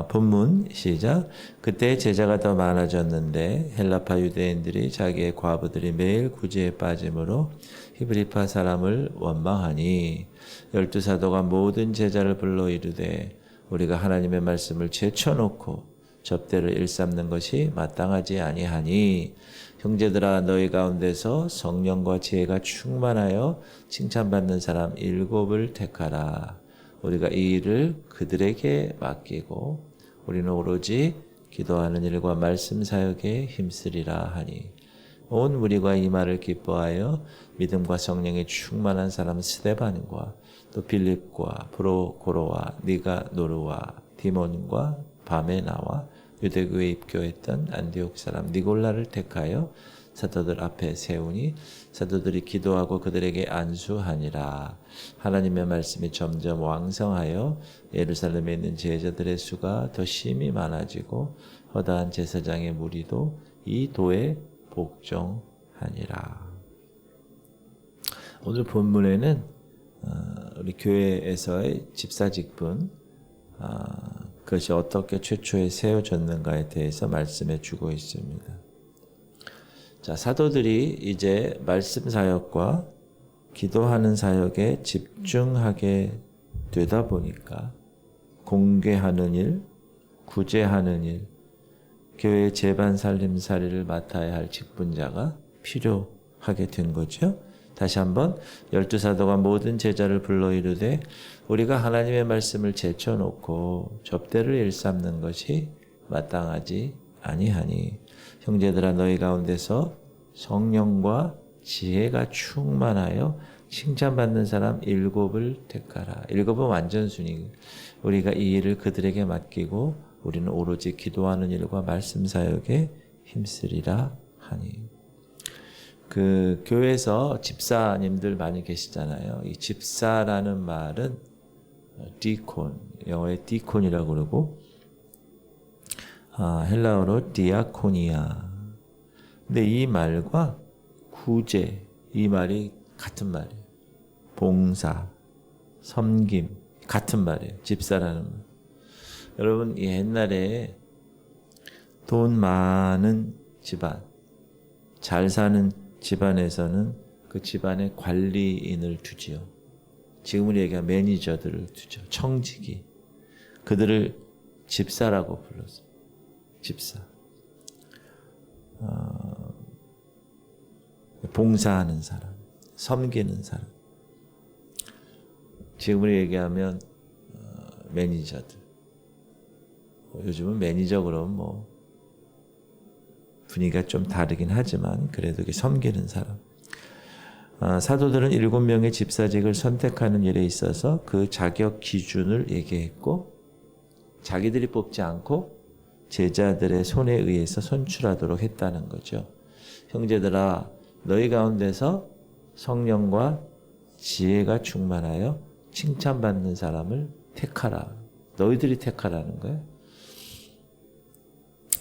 본문 시작. 그때 제자가 더 많아졌는데 헬라파 유대인들이 자기의 과부들이 매일 구제에 빠짐으로 히브리파 사람을 원망하니 12사도가 모든 제자를 불러 이르되 우리가 하나님의 말씀을 제쳐놓고 접대를 일삼는 것이 마땅하지 아니하니 형제들아 너희 가운데서 성령과 지혜가 충만하여 칭찬받는 사람 7을 택하라. 우리가 이 일을 그들에게 맡기고 우리는 오로지 기도하는 일과 말씀 사역에 힘쓰리라 하니 온 무리가 이 말을 기뻐하여 믿음과 성령이 충만한 사람 스데반과 또 빌립과 프로고로와 니가노르와 디몬과 바메나와 유대교에 입교했던 안디옥 사람 니골라를 택하여 사도들 앞에 세우니 사도들이 기도하고 그들에게 안수하니라. 하나님의 말씀이 점점 왕성하여 예루살렘에 있는 제자들의 수가 더 심히 많아지고 허다한 제사장의 무리도 이 도에 복종하니라. 오늘 본문에는 우리 교회에서의 집사직분 그것이 어떻게 최초에 세워졌는가에 대해서 말씀해 주고 있습니다. 자, 사도들이 이제 말씀 사역과 기도하는 사역에 집중하게 되다 보니까 공개하는 일, 구제하는 일, 교회의 제반 살림살이를 맡아야 할 직분자가 필요하게 된 거죠. 다시 한번 12사도가 모든 제자를 불러 이르되 우리가 하나님의 말씀을 제쳐놓고 접대를 일삼는 것이 마땅하지 아니하니 형제들아 너희 가운데서 성령과 지혜가 충만하여 칭찬받는 사람 7을 택하라. 7은 완전순위. 우리가 이 일을 그들에게 맡기고 우리는 오로지 기도하는 일과 말씀 사역에 힘쓰리라 하니. 그 교회에서 집사님들 많이 계시잖아요. 이 집사라는 말은 디콘, 영어에 디콘이라고 그러고 헬라어로 디아코니아. 근데 이 말과 구제, 이 말이 같은 말이에요. 봉사, 섬김, 같은 말이에요. 집사라는 말. 여러분, 옛날에 돈 많은 집안, 잘 사는 집안에서는 그 집안의 관리인을 두지요. 지금으로 얘기하면 매니저들을 두죠. 청지기. 그들을 집사라고 불렀어요. 집사. 봉사하는 사람, 섬기는 사람. 지금으로 얘기하면 매니저들. 요즘은 매니저 그러면 분위기가 좀 다르긴 하지만 그래도 섬기는 사람. 사도들은 7명의 집사직을 선택하는 일에 있어서 그 자격 기준을 얘기했고 자기들이 뽑지 않고 제자들의 손에 의해서 선출하도록 했다는 거죠. 형제들아 너희 가운데서 성령과 지혜가 충만하여 칭찬받는 사람을 택하라. 너희들이 택하라는 거예요.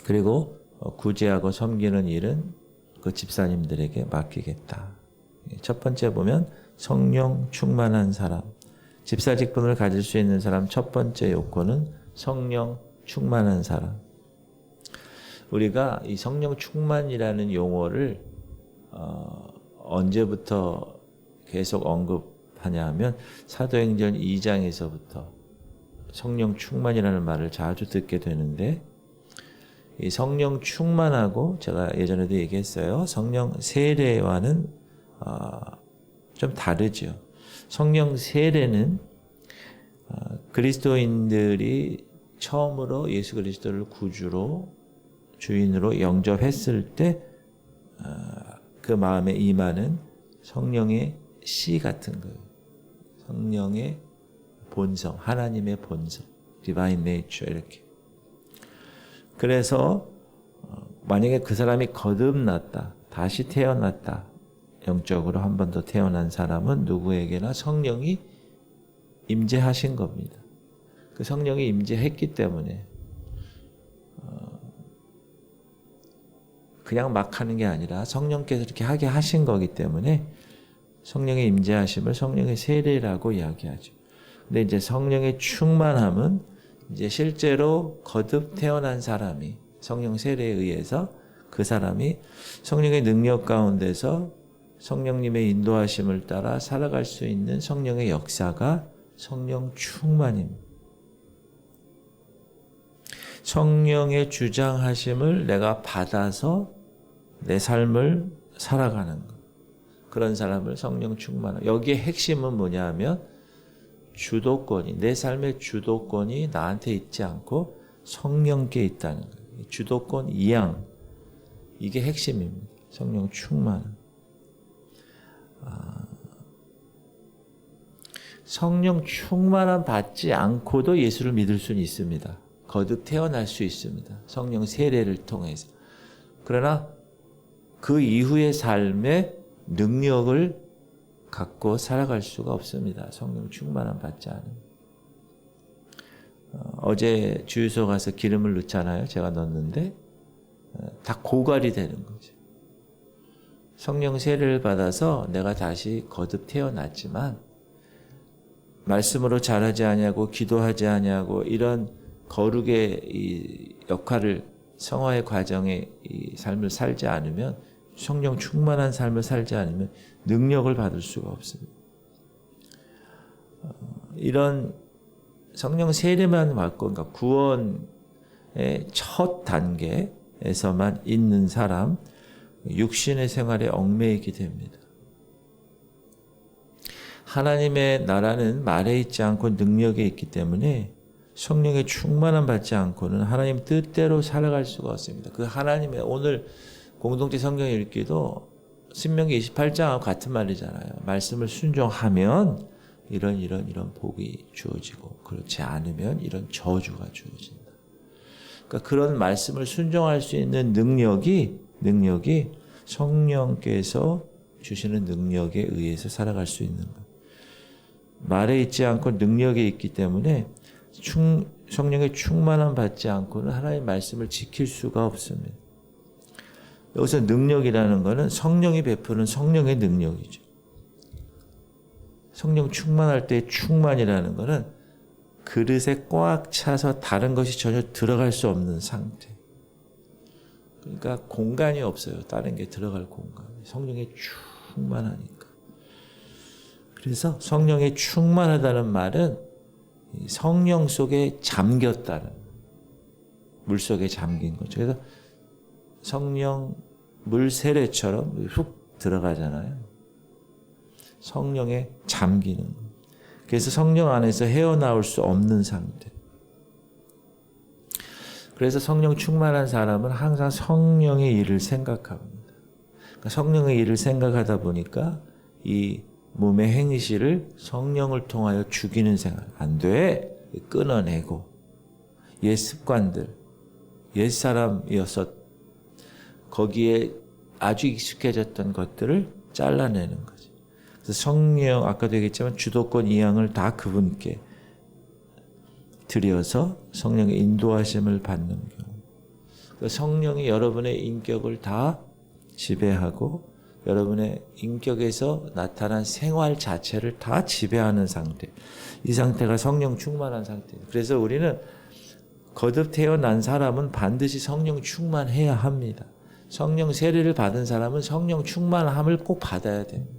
그리고 구제하고 섬기는 일은 그 집사님들에게 맡기겠다. 첫 번째 보면 성령 충만한 사람. 집사 직분을 가질 수 있는 사람 첫 번째 요건은 성령 충만한 사람. 우리가 이 성령 충만이라는 용어를 언제부터 계속 언급하냐 하면 사도행전 2장에서부터 성령 충만이라는 말을 자주 듣게 되는데 이 성령 충만하고 제가 예전에도 얘기했어요. 성령 세례와는 좀 다르죠. 성령 세례는 그리스도인들이 처음으로 예수 그리스도를 구주로 주인으로 영접했을 때 그 마음에 임하는 성령의 씨 같은 거예요. 성령의 본성, 하나님의 본성, divine nature 이렇게. 그래서 만약에 그 사람이 거듭났다, 다시 태어났다, 영적으로 한 번 더 태어난 사람은 누구에게나 성령이 임재하신 겁니다. 그 성령이 임재했기 때문에 그냥 막 하는 게 아니라 성령께서 이렇게 하게 하신 거기 때문에 성령의 임재하심을 성령의 세례라고 이야기하죠. 근데 이제 성령의 충만함은 이제 실제로 거듭 태어난 사람이 성령 세례에 의해서 그 사람이 성령의 능력 가운데서 성령님의 인도하심을 따라 살아갈 수 있는 성령의 역사가 성령 충만입니다. 성령의 주장하심을 내가 받아서 내 삶을 살아가는 것. 그런 사람을 성령 충만. 여기에 핵심은 뭐냐 하면 주도권이, 내 삶의 주도권이 나한테 있지 않고 성령께 있다는 거예요. 주도권 이양. 이게 핵심입니다. 성령 충만. 성령 충만함 받지 않고도 예수를 믿을 수는 있습니다. 거듭 태어날 수 있습니다. 성령 세례를 통해서. 그러나 그 이후의 삶에 능력을 갖고 살아갈 수가 없습니다. 성령 충만함 받지 않으면. 어제 주유소 가서 기름을 넣잖아요. 제가 넣었는데 다 고갈이 되는 거죠. 성령 세례를 받아서 내가 다시 거듭 태어났지만 말씀으로 잘하지 아니하고 기도하지 아니하고 이런 거룩의 이 역할을 성화의 과정의 이 삶을 살지 않으면 성령 충만한 삶을 살지 않으면 능력을 받을 수가 없습니다. 이런 성령 세례만 받고 그러니까 구원의 첫 단계에서만 있는 사람 육신의 생활에 얽매이게 됩니다. 하나님의 나라는 말에 있지 않고 능력에 있기 때문에 성령의 충만함 받지 않고는 하나님 뜻대로 살아갈 수가 없습니다. 그 하나님의 오늘 공동체 성경 읽기도 신명기 28장하고 같은 말이잖아요. 말씀을 순종하면 이런 복이 주어지고 그렇지 않으면 이런 저주가 주어진다. 그러니까 그런 말씀을 순종할 수 있는 능력이 성령께서 주시는 능력에 의해서 살아갈 수 있는 것. 말에 있지 않고 능력에 있기 때문에 성령의 충만함 받지 않고는 하나님의 말씀을 지킬 수가 없습니다. 여기서 능력이라는 것은 성령이 베푸는 성령의 능력이죠. 성령 충만할 때 충만이라는 것은 그릇에 꽉 차서 다른 것이 전혀 들어갈 수 없는 상태. 그러니까 공간이 없어요. 다른 게 들어갈 공간. 성령이 충만하니까. 그래서 성령이 충만하다는 말은 성령 속에 잠겼다는, 물 속에 잠긴 거죠. 그래서 성령 물 세례처럼 훅 들어가잖아요. 성령에 잠기는 거. 그래서 성령 안에서 헤어나올 수 없는 상태. 그래서 성령 충만한 사람은 항상 성령의 일을 생각합니다. 그러니까 성령의 일을 생각하다 보니까 이 몸의 행실을 성령을 통하여 죽이는 생활. 안 돼. 끊어내고. 옛 습관들. 옛 사람이었어. 거기에 아주 익숙해졌던 것들을 잘라내는 거죠. 그래서 성령, 아까도 얘기했지만 주도권 이양을 다 그분께 드려서 성령의 인도하심을 받는 경우. 그러니까 성령이 여러분의 인격을 다 지배하고 여러분의 인격에서 나타난 생활 자체를 다 지배하는 상태. 이 상태가 성령 충만한 상태예요. 그래서 우리는 거듭 태어난 사람은 반드시 성령 충만해야 합니다. 성령 세례를 받은 사람은 성령 충만함을 꼭 받아야 됩니다.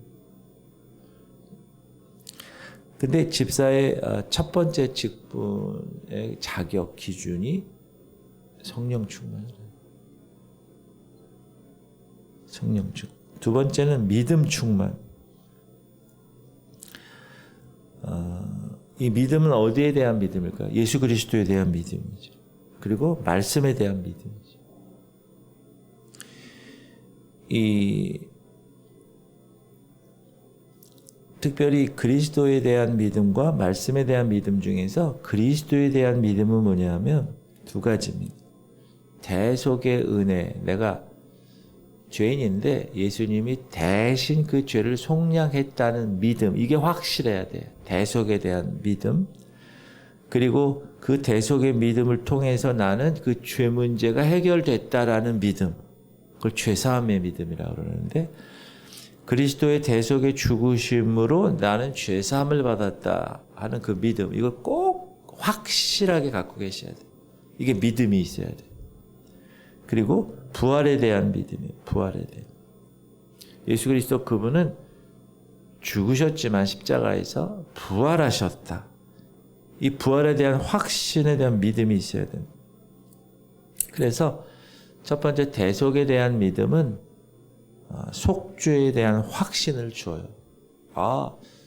근데 집사의 첫 번째 직분의 자격 기준이 성령 충만이에요. 성령 충만. 두 번째는 믿음 충만. 이 믿음은 어디에 대한 믿음일까요? 예수 그리스도에 대한 믿음이죠. 그리고 말씀에 대한 믿음이죠. 특별히 그리스도에 대한 믿음과 말씀에 대한 믿음 중에서 그리스도에 대한 믿음은 뭐냐면 두 가지입니다. 대속의 은혜, 내가 죄인인데 예수님이 대신 그 죄를 속량했다는 믿음, 이게 확실해야 돼요. 대속에 대한 믿음. 그리고 그 대속의 믿음을 통해서 나는 그 죄 문제가 해결됐다라는 믿음. 그걸 죄사함의 믿음이라고 그러는데 그리스도의 대속의 죽으심으로 나는 죄사함을 받았다 하는 그 믿음. 이걸 꼭 확실하게 갖고 계셔야 돼요. 이게 믿음이 있어야 돼요. 그리고 부활에 대한 믿음이에요. 부활에 대한. 예수 그리스도 그분은 죽으셨지만 십자가에서 부활하셨다. 이 부활에 대한 확신에 대한 믿음이 있어야 됩니다. 그래서 첫 번째 대속에 대한 믿음은 속죄에 대한 확신을 줘요.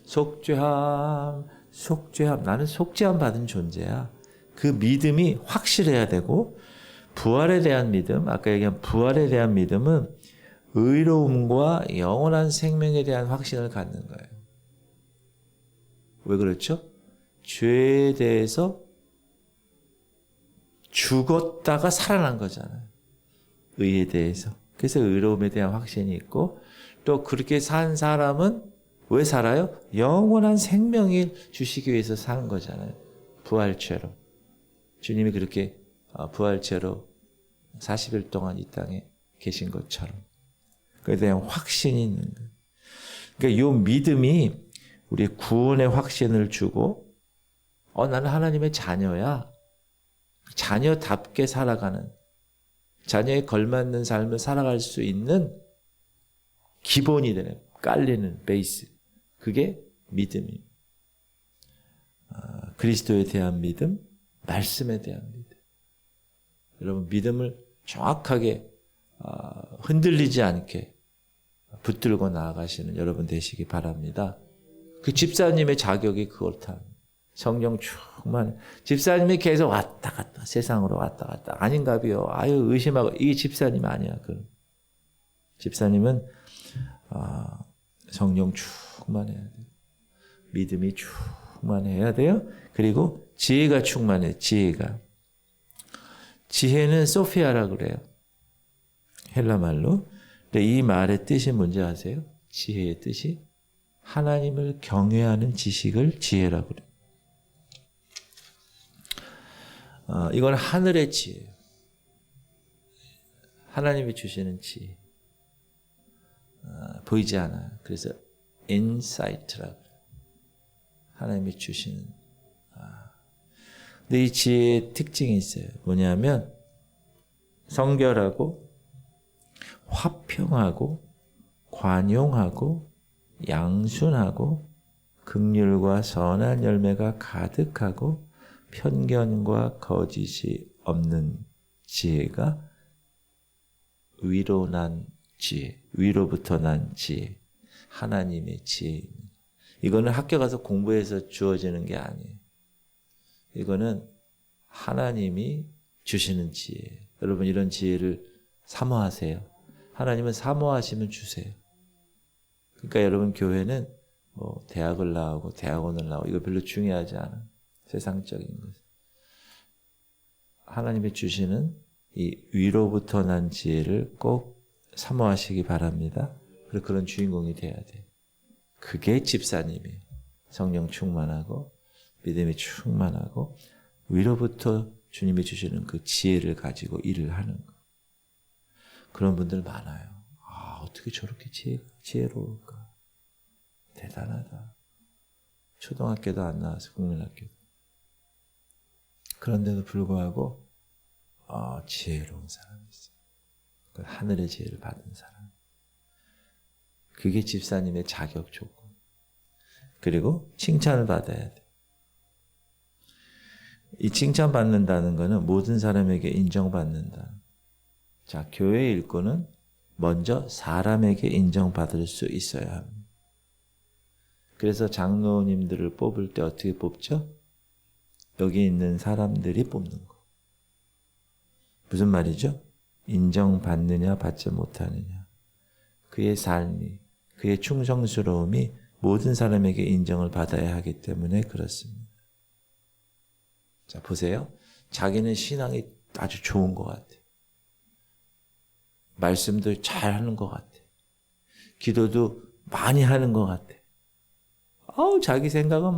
속죄함. 나는 속죄함 받은 존재야. 그 믿음이 확실해야 되고, 부활에 대한 믿음, 아까 얘기한 부활에 대한 믿음은 의로움과 영원한 생명에 대한 확신을 갖는 거예요. 왜 그렇죠? 죄에 대해서 죽었다가 살아난 거잖아요. 의에 대해서. 그래서 의로움에 대한 확신이 있고, 또 그렇게 산 사람은 왜 살아요? 영원한 생명을 주시기 위해서 사는 거잖아요. 부활체로. 주님이 그렇게 부활체로 40일 동안 이 땅에 계신 것처럼. 그에 대한 확신이 있는 거예요. 그러니까 이 믿음이 우리 구원의 확신을 주고, 나는 하나님의 자녀야. 자녀답게 살아가는, 자녀에 걸맞는 삶을 살아갈 수 있는 기본이 되는, 깔리는 베이스. 그게 믿음이에요. 그리스도에 대한 믿음, 말씀에 대한 믿음. 여러분, 믿음을 정확하게 흔들리지 않게 붙들고 나아가시는 여러분 되시기 바랍니다. 그 집사님의 자격이 그렇다. 성령 충만. 집사님이 계속 왔다 갔다, 세상으로 왔다 갔다. 아닌가비요. 의심하고. 이게 집사님 아니야. 집사님은 성령 충만해야 돼요. 믿음이 충만해야 돼요. 그리고 지혜가 충만해요. 지혜가. 지혜는 소피아라 그래요. 헬라 말로. 근데 이 말의 뜻이 뭔지 아세요? 지혜의 뜻이 하나님을 경외하는 지식을 지혜라고 그래요. 이건 하늘의 지혜예요. 하나님이 주시는 지혜. 보이지 않아요. 그래서 인사이트라고 그래요. 하나님이 주시는. 근데 이 지혜의 특징이 있어요. 뭐냐면 성결하고 화평하고 관용하고 양순하고 긍휼과 선한 열매가 가득하고 편견과 거짓이 없는 지혜가 위로 난 지혜, 위로부터 난 지혜, 하나님의 지혜입니다. 이거는 학교 가서 공부해서 주어지는 게 아니에요. 이거는 하나님이 주시는 지혜예요. 여러분 이런 지혜를 사모하세요. 하나님은 사모하시면 주세요. 그러니까 여러분 교회는 대학을 나오고 대학원을 나오고 이거 별로 중요하지 않아. 세상적인 것. 하나님이 주시는 이 위로부터 난 지혜를 꼭 사모하시기 바랍니다. 그리고 그런 주인공이 돼야 돼요. 그게 집사님이에요. 성령 충만하고 믿음이 충만하고 위로부터 주님이 주시는 그 지혜를 가지고 일을 하는 거. 그런 분들 많아요. 어떻게 저렇게 지혜로울까? 대단하다. 초등학교도 안 나와서 국민학교도. 그런데도 불구하고 지혜로운 사람이 있어요. 그 하늘의 지혜를 받은 사람. 그게 집사님의 자격 조건. 그리고 칭찬을 받아야 돼. 이 칭찬받는다는 것은 모든 사람에게 인정받는다. 자, 교회 일꾼은 먼저 사람에게 인정받을 수 있어야 합니다. 그래서 장로님들을 뽑을 때 어떻게 뽑죠? 여기 있는 사람들이 뽑는 거. 무슨 말이죠? 인정받느냐 받지 못하느냐. 그의 삶이, 그의 충성스러움이 모든 사람에게 인정을 받아야 하기 때문에 그렇습니다. 자, 보세요. 자기는 신앙이 아주 좋은 것 같아. 말씀도 잘 하는 것 같아. 기도도 많이 하는 것 같아. 자기 생각은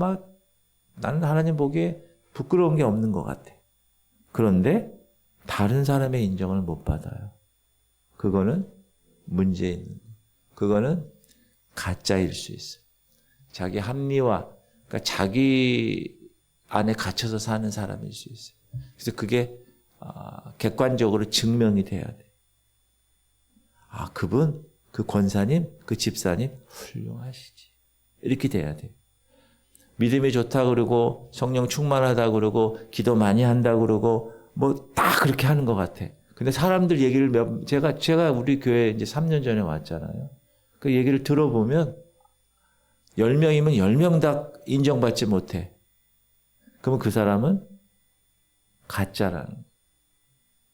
나는 하나님 보기에 부끄러운 게 없는 것 같아. 그런데 다른 사람의 인정을 못 받아요. 그거는 문제 있는 거예요. 그거는 가짜일 수 있어요. 자기 합리화, 그러니까 자기가 안에 갇혀서 사는 사람일 수 있어요. 그래서 그게 객관적으로 증명이 돼야 돼. 그분, 그 권사님, 그 집사님 훌륭하시지. 이렇게 돼야 돼. 믿음이 좋다 그러고 성령 충만하다 그러고 기도 많이 한다 그러고 뭐 다 그렇게 하는 것 같아. 근데 사람들 얘기를 제가 우리 교회 이제 3년 전에 왔잖아요. 그 얘기를 들어보면 10명이면 10명 다 인정받지 못해. 그러면 그 사람은 가짜라는 거예요.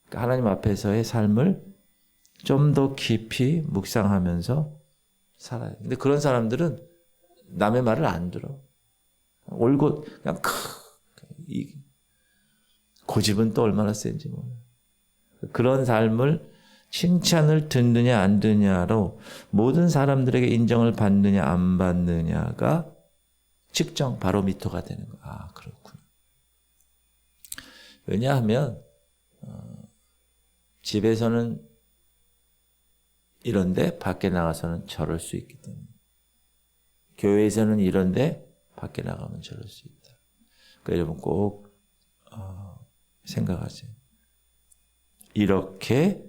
그러니까 하나님 앞에서의 삶을 좀 더 깊이 묵상하면서 살아요. 근데 그런 사람들은 남의 말을 안 들어. 올곧 그냥 고집은 또 얼마나 센지 몰라요. 그런 삶을 칭찬을 듣느냐 안 듣느냐로 모든 사람들에게 인정을 받느냐 안 받느냐가 측정 바로미터가 되는 거예요. 그렇구나. 왜냐하면 집에서는 이런데 밖에 나가서는 저럴 수 있기 때문에. 교회에서는 이런데 밖에 나가면 저럴 수 있다. 그러니까 여러분 꼭 생각하세요. 이렇게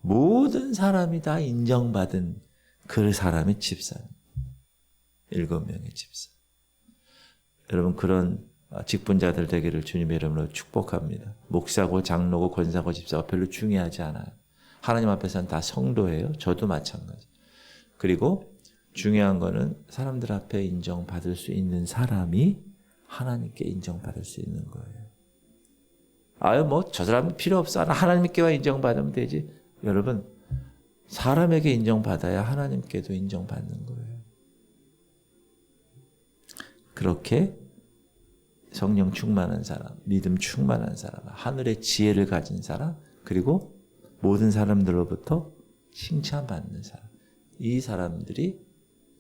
모든 사람이 다 인정받은 그 사람이 집사님. 7명의 집사. 여러분 그런 직분자들 되기를 주님의 이름으로 축복합니다. 목사고 장로고 권사고 집사가 별로 중요하지 않아요. 하나님 앞에서는 다 성도예요. 저도 마찬가지. 그리고 중요한 거는 사람들 앞에 인정받을 수 있는 사람이 하나님께 인정받을 수 있는 거예요. 저 사람은 필요 없어. 하나님께만 인정받으면 되지. 여러분, 사람에게 인정받아야 하나님께도 인정받는 거예요. 그렇게 성령 충만한 사람, 믿음 충만한 사람, 하늘의 지혜를 가진 사람, 그리고 모든 사람들로부터 칭찬받는 사람. 이 사람들이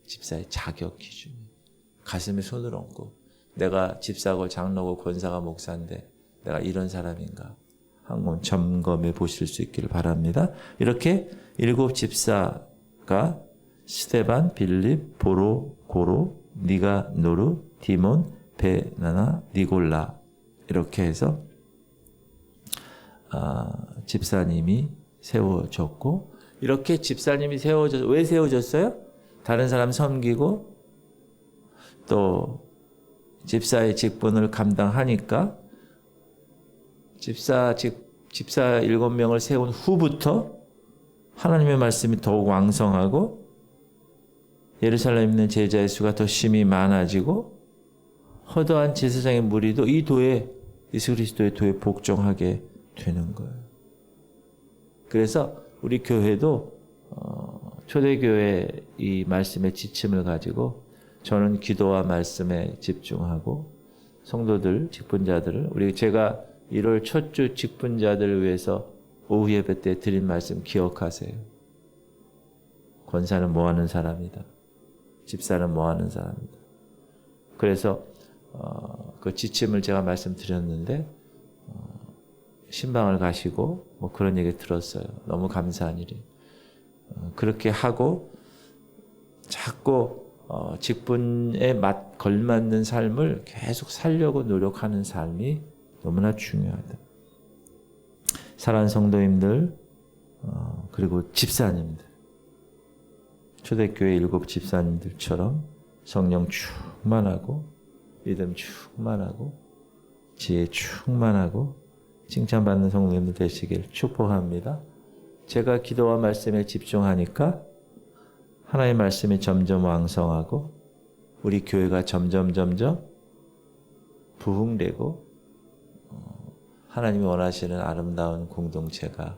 집사의 자격 기준이에요. 가슴에 손을 얹고 내가 집사고 장로고 권사가 목사인데 내가 이런 사람인가 한번 점검해 보실 수 있기를 바랍니다. 이렇게 7 집사가 스데반, 빌립, 보로, 고로, 니가노르, 디몬, 베나나, 니골라 이렇게 해서 집사님이 세워졌고 이렇게 집사님이 왜 세워졌어요? 다른 사람 섬기고 또 집사의 직분을 감당하니까 집사 7명을 세운 후부터 하나님의 말씀이 더욱 왕성하고 예루살렘에 있는 제자의 수가 더 심히 많아지고 허다한 제사장의 무리도 이 도에 예수 그리스도의 도에 복종하게 되는 거예요. 그래서 우리 교회도 초대교회 이 말씀의 지침을 가지고 저는 기도와 말씀에 집중하고 성도들, 직분자들을 제가 1월 첫 주 직분자들을 위해서 오후 예배 때 드린 말씀 기억하세요. 권사는 뭐 하는 사람이다. 집사는 뭐 하는 사람이다. 그래서 그 지침을 제가 말씀드렸는데 신방을 가시고 뭐 그런 얘기 들었어요. 너무 감사한 일이. 그렇게 하고 자꾸 직분에 걸맞는 삶을 계속 살려고 노력하는 삶이 너무나 중요하다. 사랑하는 성도님들 그리고 집사님들 초대교회 7 집사님들처럼 성령 충만하고 믿음 충만하고 지혜 충만하고 칭찬받는 성도님들 되시길 축복합니다. 제가 기도와 말씀에 집중하니까 하나님의 말씀이 점점 왕성하고 우리 교회가 점점 부흥되고 하나님이 원하시는 아름다운 공동체가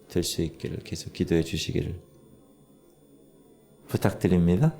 될 수 있기를 계속 기도해 주시기를 부탁드립니다.